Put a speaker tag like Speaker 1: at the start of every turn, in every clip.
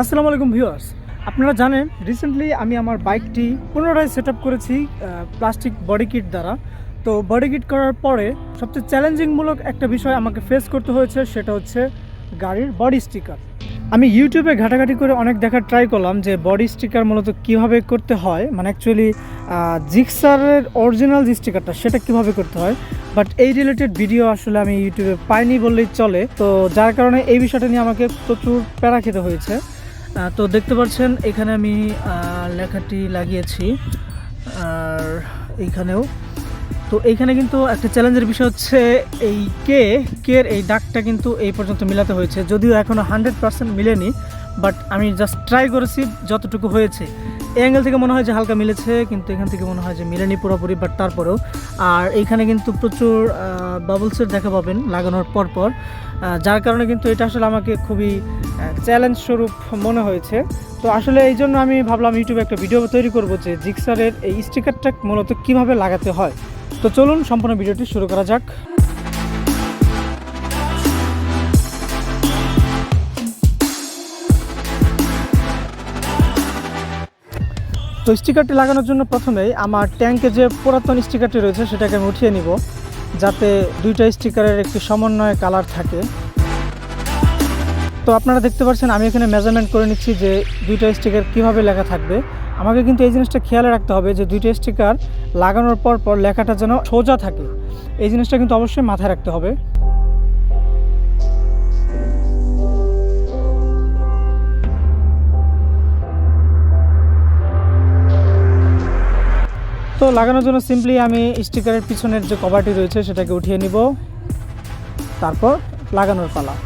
Speaker 1: আসসালামু আলাইকুম ভিউয়ার্স, আপনারা জানেন রিসেন্টলি আমি আমার বাইকটি পুনরায় সেট আপ করেছি প্লাস্টিক বডি কিট দ্বারা। তো বডি কিট করার পরে সবচেয়ে চ্যালেঞ্জিংমূলক একটা বিষয় আমাকে ফেস করতে হয়েছে, সেটা হচ্ছে গাড়ির বডি স্টিকার। আমি ইউটিউবে ঘাটাঘাটি করে অনেক দেখার ট্রাই করলাম যে বডি স্টিকার মূলত কীভাবে করতে হয়, মানে অ্যাকচুয়ালি জিক্সারের অরিজিনাল যে স্টিকারটা সেটা কীভাবে করতে হয়, বাট এই রিলেটেড ভিডিও আসলে আমি ইউটিউবে পাইনি বললেই চলে। তো যার কারণে এই বিষয়টা নিয়ে আমাকে প্রচুর প্যারা খেতে হয়েছে। তো দেখতে পাচ্ছেন এখানে আমি লেখাটি লাগিয়েছি, আর এইখানেও। তো এইখানে কিন্তু একটা চ্যালেঞ্জের বিষয় হচ্ছে এই কের এই দাগটা কিন্তু এই পর্যন্ত মিলাতে হয়েছে, যদিও এখনও 100% মিলেনি, বাট আমি জাস্ট ট্রাই করেছি যতটুকু হয়েছে। এই অ্যাঙ্গেল থেকে মনে হয় যে হালকা মিলেছে, কিন্তু এখান থেকে মনে হয় যে মিলেনি পুরোপুরি, বাট তারপরেও। আর এইখানে কিন্তু প্রচুর বাবলসের দেখা পাবেন লাগানোর পরপর, যার কারণে কিন্তু এটা আসলে আমাকে খুবই চ্যালেঞ্জ স্বরূপ মনে হয়েছে। তো আসলে এই জন্য আমি ভাবলাম ইউটিউবে একটা ভিডিও তৈরি করব যে জিক্সারের এই স্টিকারটা মূলত কীভাবে লাগাতে হয়। তো চলুন সম্পূর্ণ ভিডিওটি শুরু করা যাক। তো স্টিকারটি লাগানোর জন্য প্রথমেই আমার ট্যাঙ্কে যে পুরাতন স্টিকারটি রয়েছে সেটাকে আমি উঠিয়ে নিব, যাতে দুইটা স্টিকারের একটি সমন্বয় কালার থাকে। তো আপনারা দেখতে পাচ্ছেন আমি এখানে মেজারমেন্ট করে নিচ্ছি যে দুইটা স্টিকার কীভাবে লেখা থাকবে। আমাকে কিন্তু এই জিনিসটা খেয়াল রাখতে হবে যে দুইটা স্টিকার লাগানোর পর লেখাটা যেন সোজা থাকে, এই জিনিসটা কিন্তু অবশ্যই মাথায় রাখতে হবে। তো লাগানোর জন্য সিম্পলি আমি স্টিকারের পিছনের যে কভারটি রয়েছে সেটাকে উঠিয়ে নিব, তারপর লাগানোর পালা।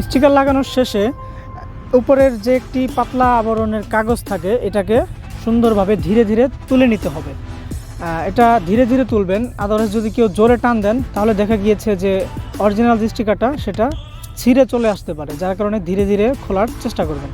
Speaker 1: স্টিকার লাগানোর শেষে উপরের যে একটি পাতলা আবরণের কাগজ থাকে এটাকে সুন্দরভাবে ধীরে ধীরে তুলে নিতে হবে। এটা ধীরে ধীরে তুলবেন, আদারওয়াইজ যদি কেউ জোরে টান দেন তাহলে দেখা গিয়েছে যে অরিজিনাল যে স্টিকারটা সেটা ছিঁড়ে চলে আসতে পারে, যার কারণে ধীরে ধীরে খোলার চেষ্টা করবেন।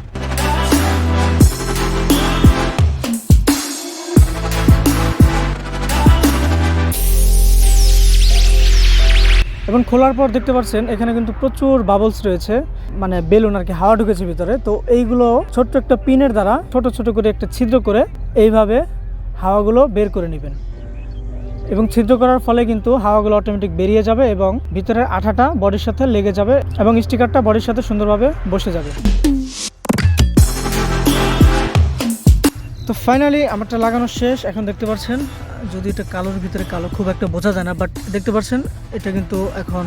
Speaker 1: এবং খোলার পর দেখতে পাচ্ছেন এখানে কিন্তু প্রচুর বাবলস রয়েছে, মানে বেলুন আর কি, হাওয়া ঢুকেছে ভিতরে। তো এইগুলো ছোট্ট একটা পিনের দ্বারা ছোট ছোট করে একটা ছিদ্র করে এইভাবে হাওয়াগুলো বের করে নেবেন, এবং ছিদ্র করার ফলে কিন্তু হাওয়াগুলো অটোমেটিক বেরিয়ে যাবে এবং ভিতরের আঠাটা বডির সাথে লেগে যাবে এবং স্টিকারটা বডির সাথে সুন্দরভাবে বসে যাবে। তো ফাইনালি আমারটা লাগানো শেষ। এখন দেখতে পাচ্ছেন, যদি এটা কালোর ভিতরে কালো খুব একটা বোঝা যায় না, বাট দেখতে পাচ্ছেন এটা কিন্তু এখন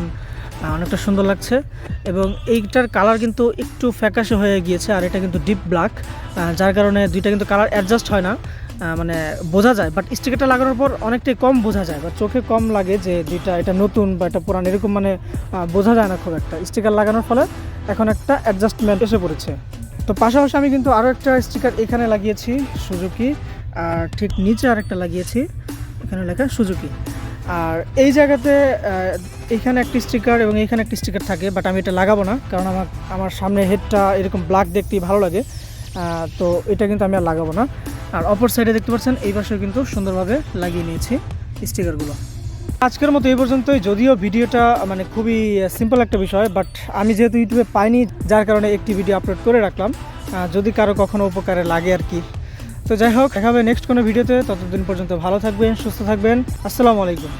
Speaker 1: অনেকটা সুন্দর লাগছে এবং এইটার কালার কিন্তু একটু ফ্যাকাশে হয়ে গিয়েছে, আর এটা কিন্তু ডিপ ব্ল্যাক, যার কারণে দুইটা কিন্তু কালার অ্যাডজাস্ট হয় না, মানে বোঝা যায়, বাট স্টিকারটা লাগানোর পর অনেকটাই কম বোঝা যায় বা চোখে কম লাগে যে দুইটা এটা নতুন বা এটা পুরান, এরকম মানে বোঝা যায় না খুব একটা। স্টিকার লাগানোর ফলে এখন একটা অ্যাডজাস্টমেন্ট এসে পড়েছে। তো পাশাপাশি আমি কিন্তু আরও একটা স্টিকার এখানে লাগিয়েছি সুজুকি, আর ঠিক নিচে আরেকটা লাগিয়েছি, এখানে লেখা সুজুকি। আর এই জায়গাতে এখানে একটি স্টিকার এবং এখানে একটি স্টিকার থাকে, বাট আমি এটা লাগাবো না, কারণ আমার সামনে হেডটা এরকম ব্ল্যাক দেখতেই ভালো লাগে, তো এটা কিন্তু আমি আর লাগাবো না। আর অপর সাইডে দেখতে পাচ্ছেন এই পাশে কিন্তু সুন্দরভাবে লাগিয়ে নিয়েছি। স্টিকারগুলো। আজকের মতো এই পর্যন্তই। যদিও ভিডিওটা মানে খুবই সিম্পল একটা বিষয়, বাট আমি যেহেতু ইউটিউবে পাইনি, যার কারণে একটি ভিডিও আপলোড করে রাখলাম, যদি কারো কখনো উপকারে লাগে আর কি। তো যাই হোক, দেখা হবে নেক্সট কোনো ভিডিওতে। ততদিন পর্যন্ত ভালো থাকবেন, সুস্থ থাকবেন। আসসালামু আলাইকুম।